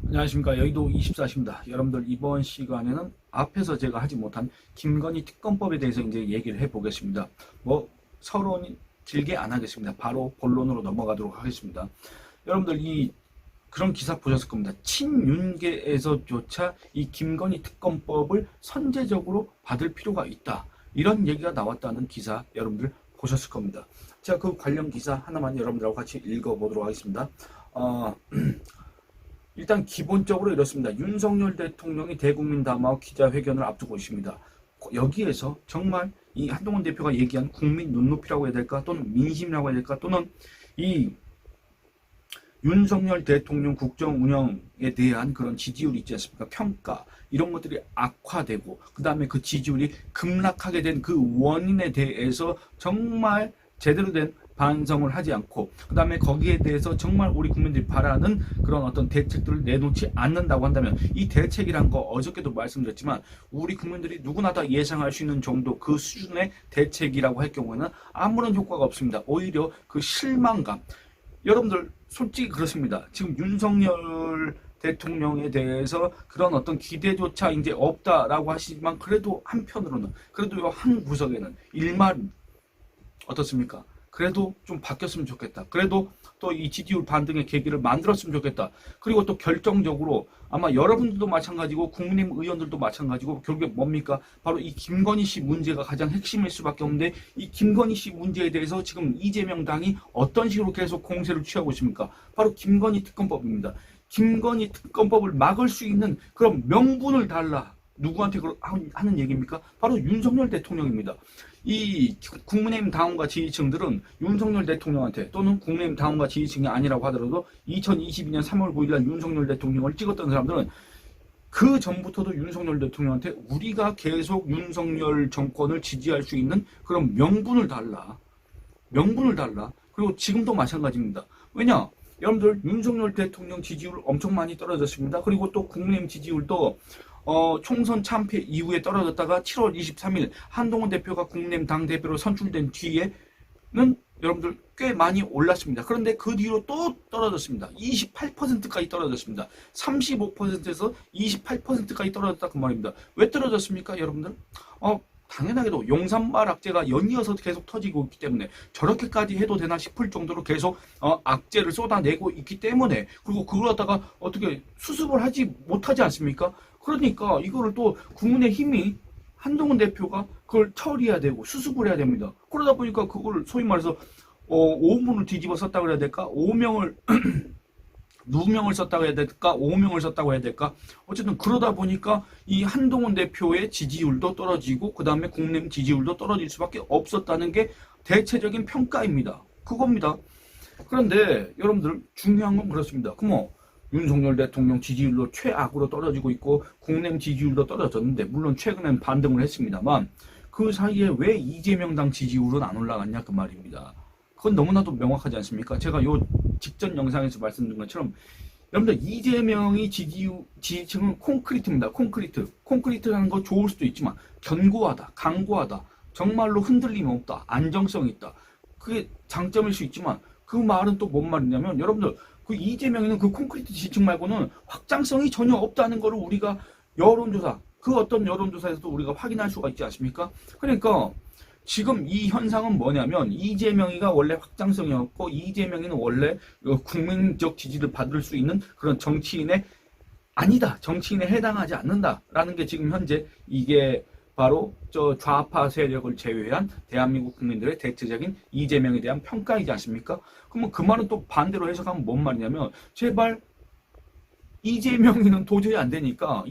안녕하십니까. 여의도 24시입니다. 여러분들 이번 시간에는 앞에서 제가 하지 못한 김건희 특검법에 대해서 이제 얘기를 해보겠습니다. 서론이 길게 안 하겠습니다. 바로 본론으로 넘어가도록 하겠습니다. 여러분들 그런 기사 보셨을 겁니다. 친윤계에서조차 이 김건희 특검법을 선제적으로 받을 필요가 있다. 이런 얘기가 나왔다는 기사 여러분들 보셨을 겁니다. 제가 그 관련 기사 하나만 여러분들하고 같이 읽어보도록 하겠습니다. 일단 기본적으로 이렇습니다. 윤석열 대통령이 대국민 담화 기자회견을 앞두고 있습니다. 여기에서 정말 이 한동훈 대표가 얘기한 국민 눈높이라고 해야 될까, 또는 민심이라고 해야 될까, 또는 이 윤석열 대통령 국정 운영에 대한 그런 지지율이 있지 않습니까? 평가, 이런 것들이 악화되고, 그 다음에 그 지지율이 급락하게 된 그 원인에 대해서 정말 제대로 된 반성을 하지 않고, 그 다음에 거기에 대해서 정말 우리 국민들이 바라는 그런 어떤 대책들을 내놓지 않는다고 한다면, 이 대책이란 거 어저께도 말씀드렸지만 우리 국민들이 누구나 다 예상할 수 있는 정도 그 수준의 대책이라고 할 경우에는 아무런 효과가 없습니다. 오히려 그 실망감, 여러분들 솔직히 그렇습니다. 지금 윤석열 대통령에 대해서 그런 어떤 기대조차 이제 없다라고 하시지만, 그래도 한편으로는, 그래도 한 구석에는 일말 어떻습니까? 그래도 좀 바뀌었으면 좋겠다. 그래도 또 이 지지율 반등의 계기를 만들었으면 좋겠다. 그리고 또 결정적으로 아마 여러분들도 마찬가지고 국민의힘 의원들도 마찬가지고, 결국에 뭡니까? 바로 이 김건희 씨 문제가 가장 핵심일 수밖에 없는데, 이 김건희 씨 문제에 대해서 지금 이재명 당이 어떤 식으로 계속 공세를 취하고 있습니까? 바로 김건희 특검법입니다. 김건희 특검법을 막을 수 있는 그런 명분을 달라. 누구한테 하는 얘기입니까? 바로 윤석열 대통령입니다. 이 국민의힘 당원과 지지층들은 윤석열 대통령한테, 또는 국민의힘 당원과 지지층이 아니라고 하더라도 2022년 3월 9일날 윤석열 대통령을 찍었던 사람들은 그 전부터도 윤석열 대통령한테 우리가 계속 윤석열 정권을 지지할 수 있는 그런 명분을 달라. 명분을 달라. 그리고 지금도 마찬가지입니다. 왜냐? 여러분들 윤석열 대통령 지지율 엄청 많이 떨어졌습니다. 그리고 또 국민의힘 지지율도 총선 참패 이후에 떨어졌다가 7월 23일 한동훈 대표가 국민의힘 당대표로 선출된 뒤에는 여러분들 꽤 많이 올랐습니다. 그런데 그 뒤로 또 떨어졌습니다. 28%까지 떨어졌습니다. 35%에서 28%까지 떨어졌다 그 말입니다. 왜 떨어졌습니까, 여러분들? 당연하게도 용산말 악재가 연이어서 계속 터지고 있기 때문에, 저렇게까지 해도 되나 싶을 정도로 계속 악재를 쏟아내고 있기 때문에, 그리고 그걸 갖다가 어떻게 수습을 하지 못하지 않습니까? 그러니까 이거를 또 국민의힘이, 한동훈 대표가 그걸 처리해야 되고 수습을 해야 됩니다. 그러다 보니까 그걸 소위 말해서 5문을 뒤집어 썼다고 해야 될까? 5명을 누명을 썼다고 해야 될까? 5명을 썼다고 해야 될까? 어쨌든 그러다 보니까 이 한동훈 대표의 지지율도 떨어지고, 그 다음에 국민의힘 지지율도 떨어질 수밖에 없었다는 게 대체적인 평가입니다. 그겁니다. 그런데 여러분들 중요한 건 그렇습니다. 그럼 윤석열 대통령 지지율도 최악으로 떨어지고 있고, 국민의힘 지지율도 떨어졌는데, 물론 최근엔 반등을 했습니다만, 그 사이에 왜 이재명 당 지지율은 안 올라갔냐 그 말입니다. 그건 너무나도 명확하지 않습니까? 제가 요 직전 영상에서 말씀드린 것처럼, 여러분들 이재명이 지지층은 콘크리트입니다. 콘크리트라는 거 좋을 수도 있지만 견고하다, 강고하다, 정말로 흔들림이 없다, 안정성이 있다. 그게 장점일 수 있지만, 그 말은 또 뭔 말이냐면, 여러분들 그 이재명이는 그 콘크리트 지지층 말고는 확장성이 전혀 없다는 거를 우리가 여론조사, 그 어떤 여론조사에서도 우리가 확인할 수가 있지 않습니까? 그러니까 지금 이 현상은 뭐냐면, 이재명이가 원래 확장성이었고, 이재명이는 원래 국민적 지지를 받을 수 있는 그런 정치인의 아니다, 정치인에 해당하지 않는다라는 게 지금 현재, 이게 바로 저 좌파 세력을 제외한 대한민국 국민들의 대체적인 이재명에 대한 평가이지 않습니까? 그러면 그 말은 또 반대로 해석하면 뭔 말이냐면, 제발 이재명이는 도저히 안 되니까,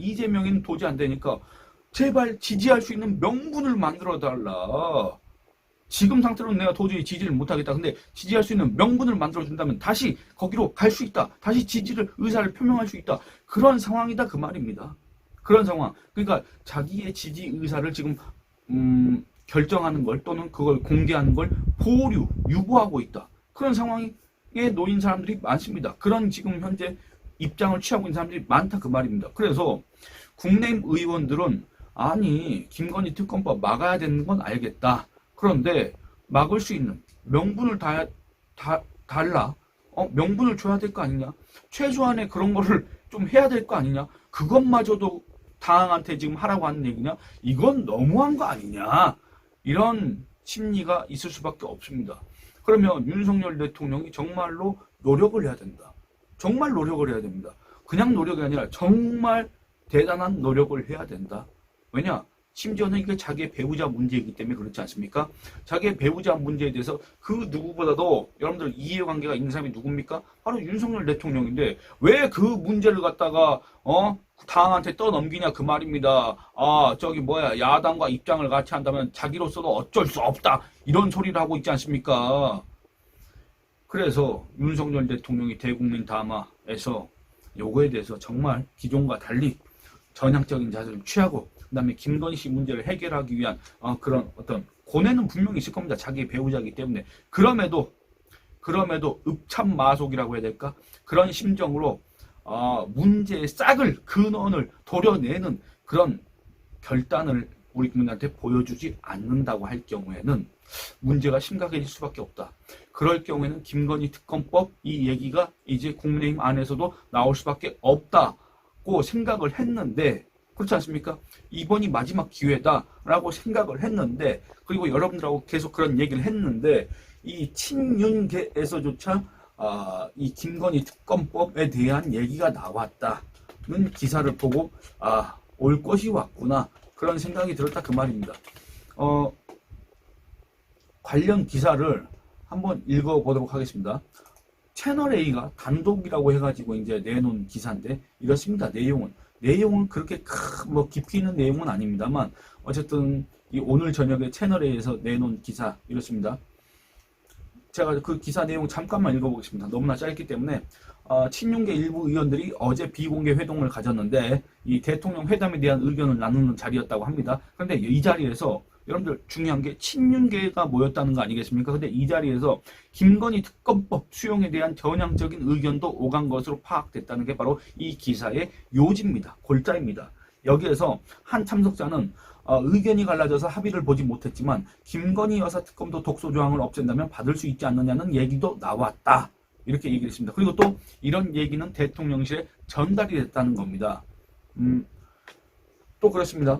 제발 지지할 수 있는 명분을 만들어 달라. 지금 상태로는 내가 도저히 지지를 못하겠다. 근데 지지할 수 있는 명분을 만들어 준다면 다시 거기로 갈 수 있다. 다시 의사를 표명할 수 있다. 그런 상황이다 그 말입니다. 그런 상황. 그러니까 자기의 지지 의사를 지금 결정하는 걸, 또는 그걸 공개하는 걸 유보하고 있다. 그런 상황에 놓인 사람들이 많습니다. 그런 지금 현재 입장을 취하고 있는 사람들이 많다 그 말입니다. 그래서 국내의힘 의원들은, 아니 김건희 특검법 막아야 되는 건 알겠다. 그런데 막을 수 있는 명분을 달라. 명분을 줘야 될 거 아니냐? 최소한의 그런 거를 좀 해야 될 거 아니냐? 그것마저도 당한테 지금 하라고 하는 얘기냐? 이건 너무한 거 아니냐? 이런 심리가 있을 수밖에 없습니다. 그러면 윤석열 대통령이 정말로 노력을 해야 된다. 정말 노력을 해야 됩니다. 그냥 노력이 아니라 정말 대단한 노력을 해야 된다. 왜냐? 심지어는 이게 자기의 배우자 문제이기 때문에 그렇지 않습니까? 자기의 배우자 문제에 대해서 그 누구보다도 여러분들 이해관계가 있는 사람이 누굽니까? 바로 윤석열 대통령인데 왜 그 문제를 갖다가 당한테 떠넘기냐 그 말입니다. 야당과 입장을 같이 한다면 자기로서도 어쩔 수 없다 이런 소리를 하고 있지 않습니까? 그래서 윤석열 대통령이 대국민 담화에서 요거에 대해서 정말 기존과 달리 전향적인 자세를 취하고 그 다음에 김건희 씨 문제를 해결하기 위한 그런 어떤 고뇌는 분명히 있을 겁니다. 자기의 배우자이기 때문에. 그럼에도 읍참마속이라고 해야 될까? 그런 심정으로 문제의 싹을 근원을 도려내는 그런 결단을 우리 국민한테 보여주지 않는다고 할 경우에는 문제가 심각해질 수밖에 없다. 그럴 경우에는 김건희 특검법 이 얘기가 이제 국민의힘 안에서도 나올 수밖에 없다고 생각을 했는데 그렇지 않습니까? 이번이 마지막 기회다라고 생각을 했는데 그리고 여러분들하고 계속 그런 얘기를 했는데 이 친윤계에서조차 이 김건희 특검법에 대한 얘기가 나왔다는 기사를 보고 올 것이 왔구나 그런 생각이 들었다 그 말입니다. 관련 기사를 한번 읽어보도록 하겠습니다. 채널A가 단독이라고 해가지고 이제 내놓은 기사인데 이렇습니다. 내용은 그렇게 깊이 있는 내용은 아닙니다만 어쨌든 이 오늘 저녁에 채널A에서 내놓은 기사 이렇습니다. 제가 그 기사 내용 잠깐만 읽어보겠습니다. 너무나 짧기 때문에 친윤계 일부 의원들이 어제 비공개 회동을 가졌는데 이 대통령 회담에 대한 의견을 나누는 자리였다고 합니다. 그런데 이 자리에서 여러분들 중요한 게 친윤계가 모였다는 거 아니겠습니까? 근데 이 자리에서 김건희 특검법 수용에 대한 전향적인 의견도 오간 것으로 파악됐다는 게 바로 이 기사의 요지입니다. 골자입니다. 여기에서 한 참석자는 의견이 갈라져서 합의를 보지 못했지만 김건희 여사 특검도 독소조항을 없앤다면 받을 수 있지 않느냐는 얘기도 나왔다. 이렇게 얘기를 했습니다. 그리고 또 이런 얘기는 대통령실에 전달이 됐다는 겁니다. 또 그렇습니다.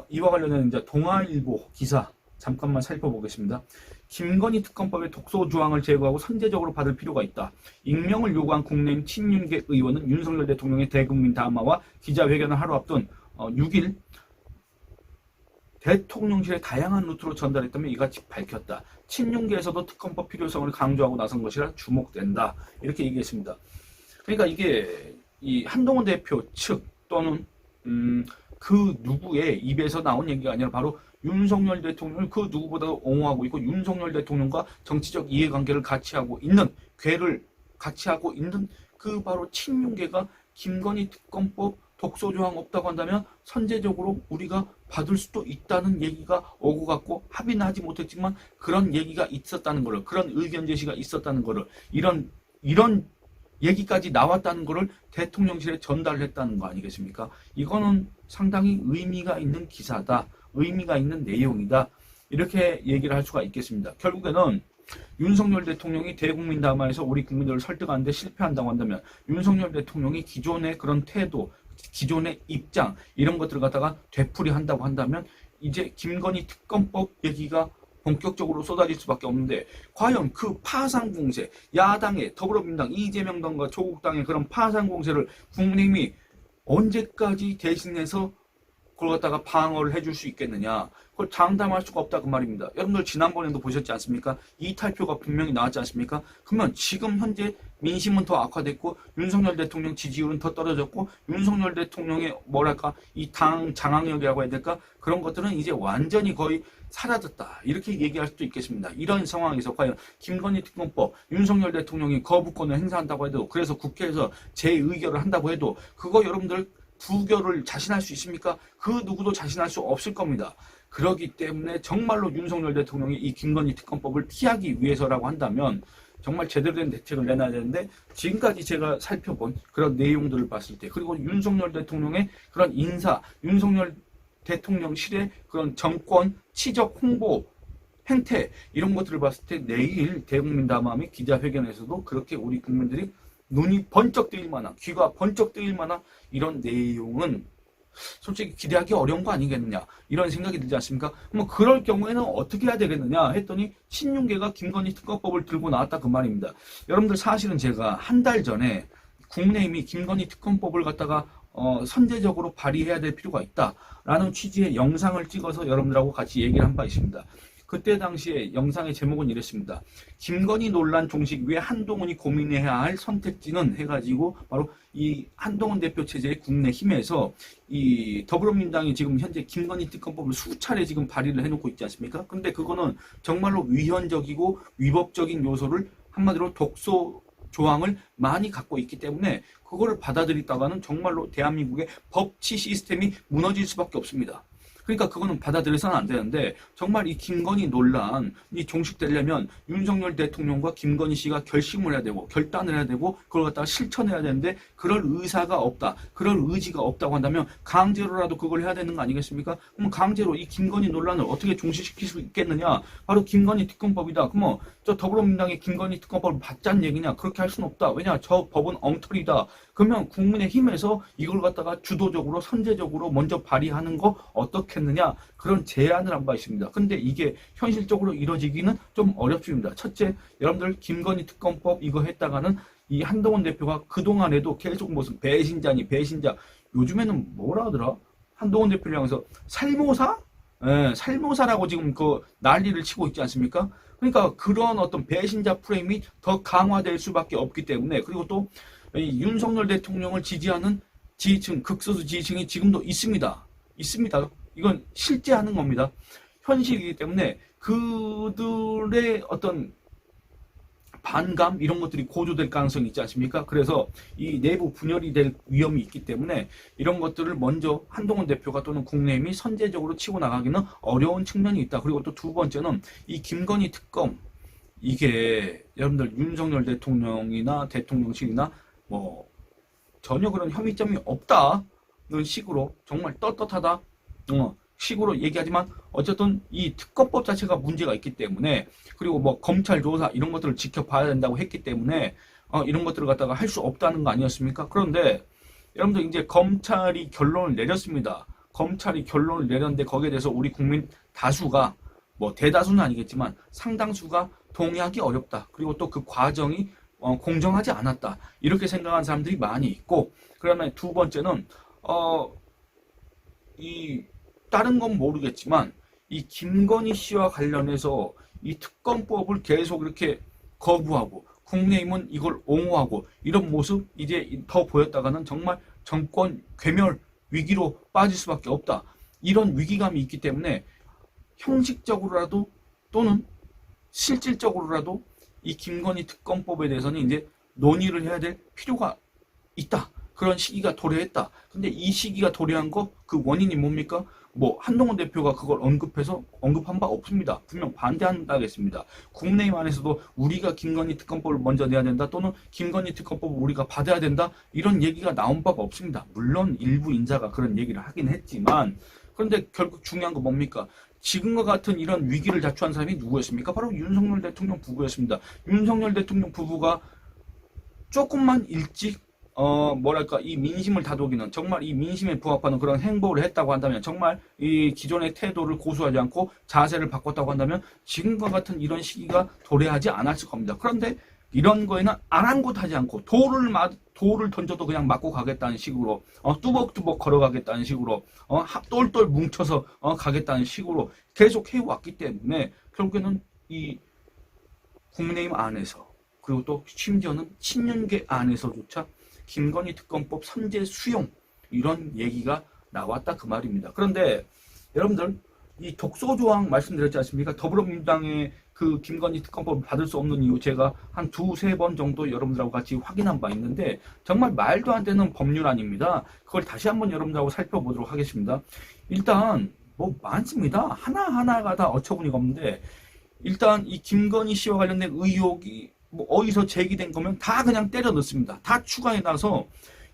이와 관련해서 이제 동아일보 기사 잠깐만 살펴보겠습니다. 김건희 특검법의 독소조항을 제거하고 선제적으로 받을 필요가 있다. 익명을 요구한 국내임 친윤계 의원은 윤석열 대통령의 대국민 담화와 기자회견을 하루 앞둔 6일 대통령실에 다양한 루트로 전달했다며 이같이 밝혔다. 친윤계에서도 특검법 필요성을 강조하고 나선 것이라 주목된다. 이렇게 얘기했습니다. 그러니까 이게 이 한동훈 대표 측 또는 그 누구의 입에서 나온 얘기가 아니라 바로 윤석열 대통령을 그 누구보다도 옹호하고 있고 윤석열 대통령과 정치적 이해관계를 같이 하고 있는 궤를 같이 하고 있는 그 바로 친윤계가 김건희 특검법 독소조항 없다고 한다면 선제적으로 우리가 받을 수도 있다는 얘기가 오고 갔고 합의는 하지 못했지만 그런 얘기가 있었다는 거를 그런 의견 제시가 있었다는 거를 이런 얘기까지 나왔다는 거를 대통령실에 전달을 했다는 거 아니겠습니까? 이거는 상당히 의미가 있는 기사다. 의미가 있는 내용이다. 이렇게 얘기를 할 수가 있겠습니다. 결국에는 윤석열 대통령이 대국민 담화에서 우리 국민들을 설득하는데 실패한다고 한다면 윤석열 대통령이 기존의 그런 태도, 기존의 입장 이런 것들을 갖다가 되풀이한다고 한다면 이제 김건희 특검법 얘기가 본격적으로 쏟아질 수밖에 없는데 과연 그 파상 공세, 야당의 더불어민주당 이재명 등과 조국 당의 그런 파상 공세를 국민의힘이 언제까지 대신해서 그걸 갖다가 방어를 해줄 수 있겠느냐? 그걸 장담할 수가 없다 그 말입니다. 여러분들 지난번에도 보셨지 않습니까? 이탈표가 분명히 나왔지 않습니까? 그러면 지금 현재 민심은 더 악화됐고 윤석열 대통령 지지율은 더 떨어졌고 윤석열 대통령의 이 당 장악력이라고 해야 될까? 그런 것들은 이제 완전히 거의 사라졌다. 이렇게 얘기할 수도 있겠습니다. 이런 상황에서 과연 김건희 특검법 윤석열 대통령이 거부권을 행사한다고 해도 그래서 국회에서 재의결을 한다고 해도 그거 여러분들 부결을 자신할 수 있습니까? 그 누구도 자신할 수 없을 겁니다. 그렇기 때문에 정말로 윤석열 대통령이 이 김건희 특검법을 피하기 위해서라고 한다면 정말 제대로 된 대책을 내놔야 되는데 지금까지 제가 살펴본 그런 내용들을 봤을 때 그리고 윤석열 대통령의 그런 인사, 윤석열 대통령실의 그런 정권 치적 홍보 행태 이런 것들을 봤을 때 내일 대국민 담화및 기자회견에서도 그렇게 우리 국민들이 눈이 번쩍 뜨일 만한, 귀가 번쩍 뜨일 만한 이런 내용은 솔직히 기대하기 어려운 거 아니겠느냐 이런 생각이 들지 않습니까? 뭐 그럴 경우에는 어떻게 해야 되겠느냐 했더니 신윤계가 김건희 특검법을 들고 나왔다 그 말입니다. 여러분들 사실은 제가 한 달 전에 국내임이 김건희 특검법을 갖다가 선제적으로 발의해야 될 필요가 있다라는 취지의 영상을 찍어서 여러분들하고 같이 얘기를 한 바 있습니다. 그때 당시에 영상의 제목은 이랬습니다. 김건희 논란 종식 위에 한동훈이 고민해야 할 선택지는 해가지고 바로 이 한동훈 대표 체제의 국내힘에서 이 더불어민주당이 지금 현재 김건희 특검법을 수차례 지금 발의를 해놓고 있지 않습니까? 근데 그거는 정말로 위헌적이고 위법적인 요소를 한마디로 독소 조항을 많이 갖고 있기 때문에 그거를 받아들이다가는 정말로 대한민국의 법치 시스템이 무너질 수밖에 없습니다. 그러니까 그거는 받아들여서는 안 되는데 정말 이 김건희 논란이 종식되려면 윤석열 대통령과 김건희 씨가 결심을 해야 되고 결단을 해야 되고 그걸 갖다가 실천해야 되는데 그럴 의사가 없다. 그럴 의지가 없다고 한다면 강제로라도 그걸 해야 되는 거 아니겠습니까? 그럼 강제로 이 김건희 논란을 어떻게 종식시킬 수 있겠느냐? 바로 김건희 특검법이다. 그럼 저 더불어민주당의 김건희 특검법을 받자는 얘기냐? 그렇게 할 수는 없다. 왜냐? 저 법은 엉터리다. 그러면 국민의힘에서 이걸 갖다가 주도적으로 선제적으로 먼저 발의하는 거 어떻겠느냐 그런 제안을 한 바 있습니다. 근데 이게 현실적으로 이루어지기는 좀 어렵습니다. 첫째, 여러분들 김건희 특검법 이거 했다가는 이 한동훈 대표가 그동안에도 계속 무슨 배신자니 배신자 요즘에는 뭐라 하더라? 한동훈 대표를 향해서 살모사? 예, 살모사라고 지금 그 난리를 치고 있지 않습니까? 그러니까 그런 어떤 배신자 프레임이 더 강화될 수밖에 없기 때문에 그리고 또 이 윤석열 대통령을 지지하는 지지층, 극소수 지지층이 지금도 있습니다. 있습니다. 이건 실제하는 겁니다. 현실이기 때문에 그들의 어떤 반감 이런 것들이 고조될 가능성이 있지 않습니까? 그래서 이 내부 분열이 될 위험이 있기 때문에 이런 것들을 먼저 한동훈 대표가 또는 국내힘이 선제적으로 치고 나가기는 어려운 측면이 있다. 그리고 또 두 번째는 이 김건희 특검 이게 여러분들 윤석열 대통령이나 대통령실이나 뭐 전혀 그런 혐의점이 없다는 식으로 정말 떳떳하다 식으로 얘기하지만 어쨌든 이 특검법 자체가 문제가 있기 때문에 그리고 뭐 검찰 조사 이런 것들을 지켜봐야 된다고 했기 때문에 이런 것들을 갖다가 할 수 없다는 거 아니었습니까? 그런데 여러분들 이제 검찰이 결론을 내렸습니다. 검찰이 결론을 내렸는데 거기에 대해서 우리 국민 다수가 뭐 대다수는 아니겠지만 상당수가 동의하기 어렵다. 그리고 또 그 과정이 공정하지 않았다. 이렇게 생각하는 사람들이 많이 있고 그다음에 두 번째는 이 다른 건 모르겠지만 이 김건희 씨와 관련해서 이 특검법을 계속 이렇게 거부하고 국내힘은 이걸 옹호하고 이런 모습 이제 더 보였다가는 정말 정권 괴멸 위기로 빠질 수밖에 없다. 이런 위기감이 있기 때문에 형식적으로라도 또는 실질적으로라도 이 김건희 특검법에 대해서는 이제 논의를 해야 될 필요가 있다. 그런 시기가 도래했다. 근데 이 시기가 도래한 거 그 원인이 뭡니까? 뭐 한동훈 대표가 그걸 언급한 바 없습니다. 분명 반대한다겠습니다. 국내임 안에서도 우리가 김건희 특검법을 먼저 내야 된다 또는 김건희 특검법을 우리가 받아야 된다 이런 얘기가 나온 바가 없습니다. 물론 일부 인사가 그런 얘기를 하긴 했지만 그런데 결국 중요한 거 뭡니까? 지금과 같은 이런 위기를 자초한 사람이 누구였습니까? 바로 윤석열 대통령 부부였습니다. 윤석열 대통령 부부가 조금만 일찍 뭐랄까 이 민심을 다독이는 정말 이 민심에 부합하는 그런 행보를 했다고 한다면 정말 이 기존의 태도를 고수하지 않고 자세를 바꿨다고 한다면 지금과 같은 이런 시기가 도래하지 않았을 겁니다. 그런데 이런 거에는 아랑곳하지 않고 돌을 던져도 그냥 맞고 가겠다는 식으로 뚜벅뚜벅 걸어가겠다는 식으로 똘똘 뭉쳐서 가겠다는 식으로 계속 해왔기 때문에 결국에는 이 국민의힘 안에서 그리고 또 심지어는 친윤계 안에서조차 김건희 특검법 선제 수용 이런 얘기가 나왔다 그 말입니다. 그런데 여러분들 이 독소 조항 말씀드렸지 않습니까? 더불어민주당의 그 김건희 특검법을 받을 수 없는 이유 제가 한 두세 번 정도 여러분들하고 같이 확인한 바 있는데 정말 말도 안 되는 법률안입니다. 그걸 다시 한번 여러분들하고 살펴보도록 하겠습니다. 일단 뭐 많습니다. 하나하나가 다 어처구니가 없는데 일단 이 김건희 씨와 관련된 의혹이 뭐 어디서 제기된 거면 다 그냥 때려 넣습니다. 다 추가해 놔서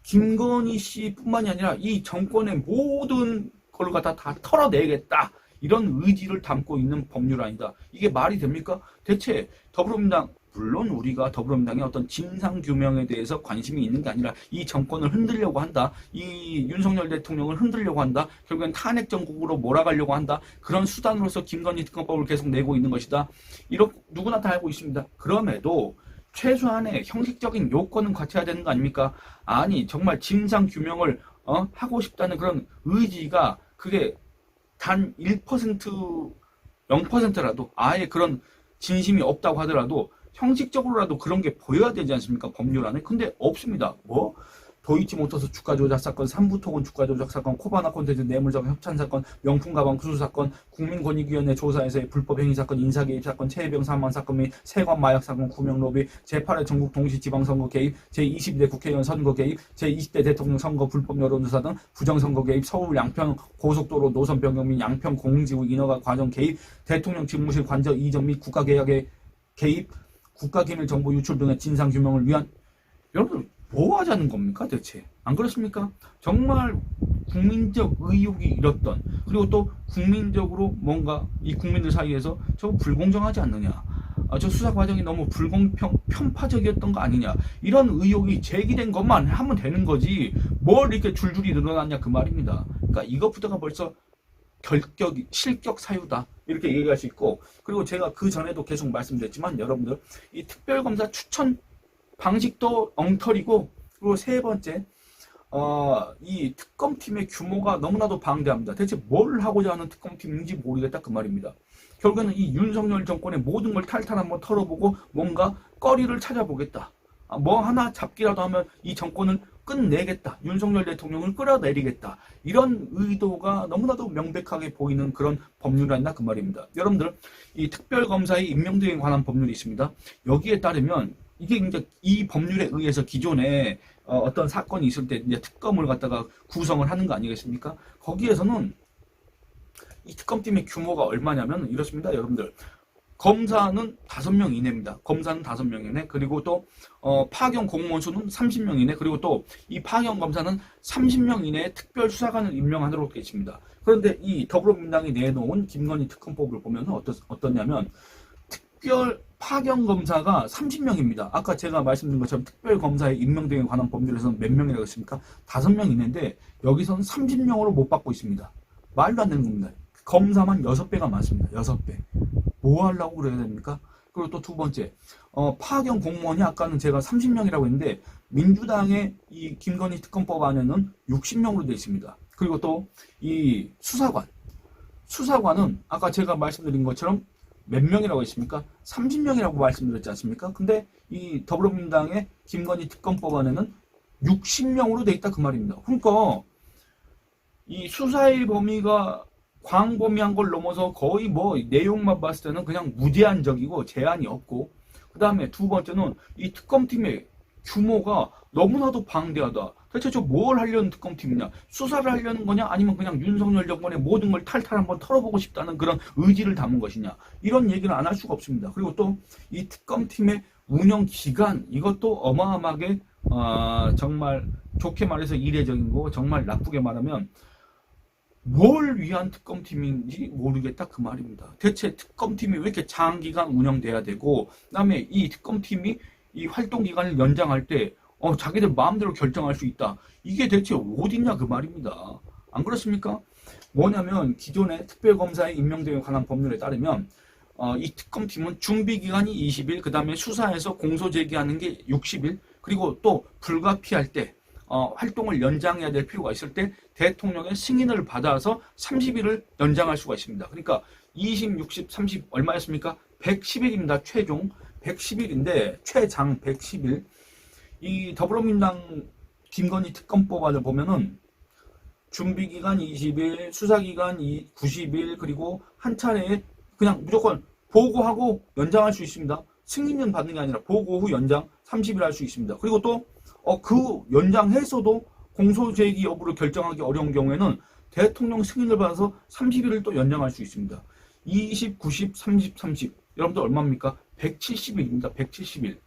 김건희 씨뿐만이 아니라 이 정권의 모든 걸 갖다 다 털어내겠다. 이런 의지를 담고 있는 법률안이다. 이게 말이 됩니까? 대체 더불어민주당, 물론 우리가 더불어민주당의 어떤 진상규명에 대해서 관심이 있는 게 아니라 이 정권을 흔들려고 한다. 이 윤석열 대통령을 흔들려고 한다. 결국엔 탄핵 정국으로 몰아가려고 한다. 그런 수단으로서 김건희 특검법을 계속 내고 있는 것이다. 이렇게 누구나 다 알고 있습니다. 그럼에도 최소한의 형식적인 요건은 갖춰야 되는 거 아닙니까? 아니 정말 진상규명을 하고 싶다는 그런 의지가 그게 단 1%, 0%라도 아예 그런 진심이 없다고 하더라도 형식적으로라도 그런 게 보여야 되지 않습니까? 법률안에. 근데 없습니다. 뭐? 도이치모터스 주가 조작 사건, 삼부토건 주가 조작 사건, 코바나 콘텐츠 뇌물적 협찬 사건, 명품 가방 수수 사건, 국민권익위원회 조사에서의 불법 행위 사건, 인사 개입 사건, 최혜병 사망 사건 및 세관 마약 사건, 구명 로비, 제8회 전국 동시 지방선거 개입, 제22대 국회의원 선거 개입, 제20대 대통령 선거 불법 여론조사 등 부정선거 개입, 서울 양평 고속도로 노선 변경 및 양평 공지구 인허가 과정 개입, 대통령 집무실 관저 이전 및 국가계약의 개입, 국가기밀정보 유출 등의 진상규명을 위한 여러분 뭐 하자는 겁니까 대체? 안 그렇습니까? 정말 국민적 의혹이 일었던 그리고 또 국민적으로 뭔가 이 국민들 사이에서 저거 불공정하지 않느냐, 저 수사 과정이 너무 편파적이었던 거 아니냐, 이런 의혹이 제기된 것만 하면 되는 거지 뭘 이렇게 줄줄이 늘어났냐 그 말입니다. 그러니까 이것부터가 벌써 실격 사유다 이렇게 얘기할 수 있고, 그리고 제가 그 전에도 계속 말씀드렸지만 여러분들 이 특별검사 추천 방식도 엉터리고, 그리고 세 번째 이 특검팀의 규모가 너무나도 방대합니다. 대체 뭘 하고자 하는 특검팀인지 모르겠다 그 말입니다. 결국에는 이 윤석열 정권의 모든 걸 탈탈 한번 털어보고 뭔가 거리를 찾아보겠다. 뭐 하나 잡기라도 하면 이 정권을 끝내겠다. 윤석열 대통령을 끌어내리겠다. 이런 의도가 너무나도 명백하게 보이는 그런 법률안이다 그 말입니다. 여러분들 이 특별검사의 임명 등에 관한 법률이 있습니다. 여기에 따르면 이게 이제 이 법률에 의해서 기존에 어떤 사건이 있을 때 이제 특검을 갖다가 구성을 하는 거 아니겠습니까? 거기에서는 이 특검팀의 규모가 얼마냐면 이렇습니다. 여러분들 검사는 5명 이내입니다. 검사는 5명 이내. 그리고 또 파견 공무원 수는 30명 이내. 그리고 또 이 파견 검사는 30명 이내에 특별수사관을 임명하도록 되어 있습니다. 그런데 이 더불어민주당이 내놓은 김건희 특검법을 보면 어떠냐면 특별 파견 검사가 30명입니다. 아까 제가 말씀드린 것처럼 특별검사의 임명 등에 관한 법률에서는 몇 명이라고 했습니까? 5명 이내인데 여기서는 30명으로 못 받고 있습니다. 말도 안 되는 겁니다. 검사만 6배가 많습니다. 6배. 뭐 하려고 그래야 됩니까? 그리고 또 두 번째, 파견 공무원이 아까는 제가 30명이라고 했는데 민주당의 이 김건희 특검법 안에는 60명으로 되어 있습니다. 그리고 또 이 수사관은 아까 제가 말씀드린 것처럼 몇 명이라고 했습니까? 30명이라고 말씀드렸지 않습니까? 근데 이 더불어민주당의 김건희 특검법 안에는 60명으로 돼 있다 그 말입니다. 그러니까 이 수사의 범위가 광범위한 걸 넘어서 거의 뭐 내용만 봤을 때는 그냥 무제한적이고 제한이 없고, 그 다음에 두 번째는 이 특검팀의 규모가 너무나도 방대하다. 대체 저 뭘 하려는 특검팀이냐? 수사를 하려는 거냐? 아니면 그냥 윤석열 정권의 모든 걸 탈탈 한번 털어보고 싶다는 그런 의지를 담은 것이냐? 이런 얘기는 안 할 수가 없습니다. 그리고 또 이 특검팀의 운영 기간, 이것도 어마어마하게 정말 좋게 말해서 이례적인 거고, 정말 나쁘게 말하면 뭘 위한 특검팀인지 모르겠다 그 말입니다. 대체 특검팀이 왜 이렇게 장기간 운영돼야 되고, 그 다음에 이 특검팀이 이 활동 기간을 연장할 때 자기들 마음대로 결정할 수 있다. 이게 대체 어딨냐 그 말입니다. 안 그렇습니까? 뭐냐면 기존의 특별검사의 임명 등에 관한 법률에 따르면 이 특검팀은 준비기간이 20일, 그 다음에 수사에서 공소 제기하는 게 60일, 그리고 또 불가피할 때 활동을 연장해야 될 필요가 있을 때 대통령의 승인을 받아서 30일을 연장할 수가 있습니다. 그러니까 20, 60, 30 얼마였습니까? 110일입니다. 최종 110일인데 최장 110일. 이 더불어민주당 김건희 특검법안을 보면은 준비기간 20일, 수사기간 90일, 그리고 한 차례에 그냥 무조건 보고하고 연장할 수 있습니다. 승인은 받는 게 아니라 보고 후 연장 30일 할 수 있습니다. 그리고 또 그 연장해서도 공소제기 여부를 결정하기 어려운 경우에는 대통령 승인을 받아서 30일을 또 연장할 수 있습니다. 20, 90, 30, 30. 여러분들 얼마입니까? 170일입니다. 170일.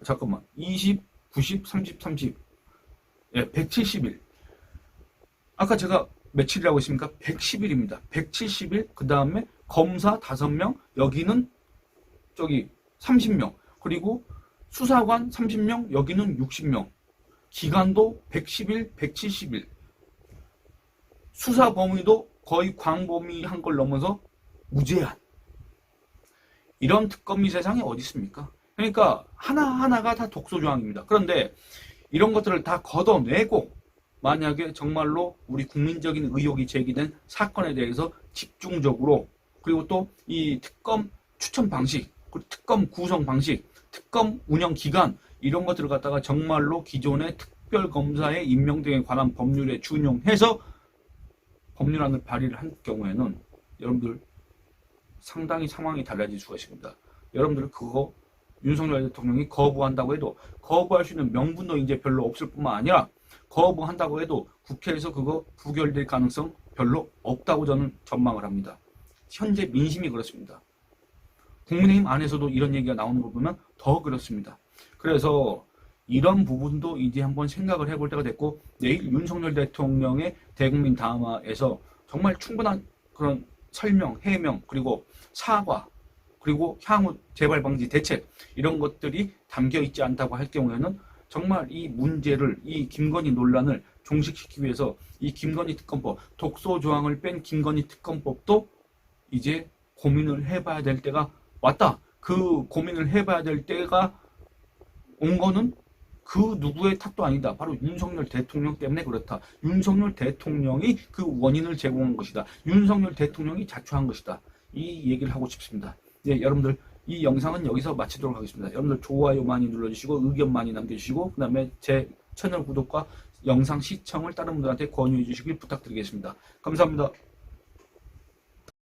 잠깐만. 20, 90, 30, 30. 예, 170일. 아까 제가 며칠이라고 했습니까? 110일입니다. 170일, 그 다음에 검사 5명, 여기는 저기 30명, 그리고 수사관 30명, 여기는 60명. 기간도 110일, 170일. 수사 범위도 거의 광범위한 걸 넘어서 무제한. 이런 특검이 세상에 어디 있습니까? 그러니까 하나하나가 다 독소조항입니다. 그런데 이런 것들을 다 걷어내고 만약에 정말로 우리 국민적인 의혹이 제기된 사건에 대해서 집중적으로, 그리고 또 이 특검 추천 방식, 그리고 특검 구성 방식, 특검 운영 기간, 이런 것들을 갖다가 정말로 기존의 특별검사의 임명 등에 관한 법률에 준용해서 법률안을 발의를 한 경우에는 여러분들 상당히 상황이 달라질 수가 있습니다. 여러분들 그거 윤석열 대통령이 거부한다고 해도 거부할 수 있는 명분도 이제 별로 없을 뿐만 아니라 거부한다고 해도 국회에서 그거 부결될 가능성 별로 없다고 저는 전망을 합니다. 현재 민심이 그렇습니다. 국민의힘 안에서도 이런 얘기가 나오는 거 보면 더 그렇습니다. 그래서 이런 부분도 이제 한번 생각을 해볼 때가 됐고, 내일 윤석열 대통령의 대국민 담화에서 정말 충분한 그런 설명, 해명, 그리고 사과, 그리고 향후 재발 방지 대책, 이런 것들이 담겨 있지 않다고 할 경우에는 정말 이 문제를, 이 김건희 논란을 종식시키기 위해서 이 김건희 특검법, 독소 조항을 뺀 김건희 특검법도 이제 고민을 해봐야 될 때가 왔다. 그 고민을 해봐야 될 때가 온 거는 그 누구의 탓도 아니다. 바로 윤석열 대통령 때문에 그렇다. 윤석열 대통령이 그 원인을 제공한 것이다. 윤석열 대통령이 자초한 것이다. 이 얘기를 하고 싶습니다. 네, 여러분들 이 영상은 여기서 마치도록 하겠습니다. 여러분들 좋아요 많이 눌러주시고 의견 많이 남겨주시고, 그 다음에 제 채널 구독과 영상 시청을 다른 분들한테 권유해 주시길 부탁드리겠습니다. 감사합니다.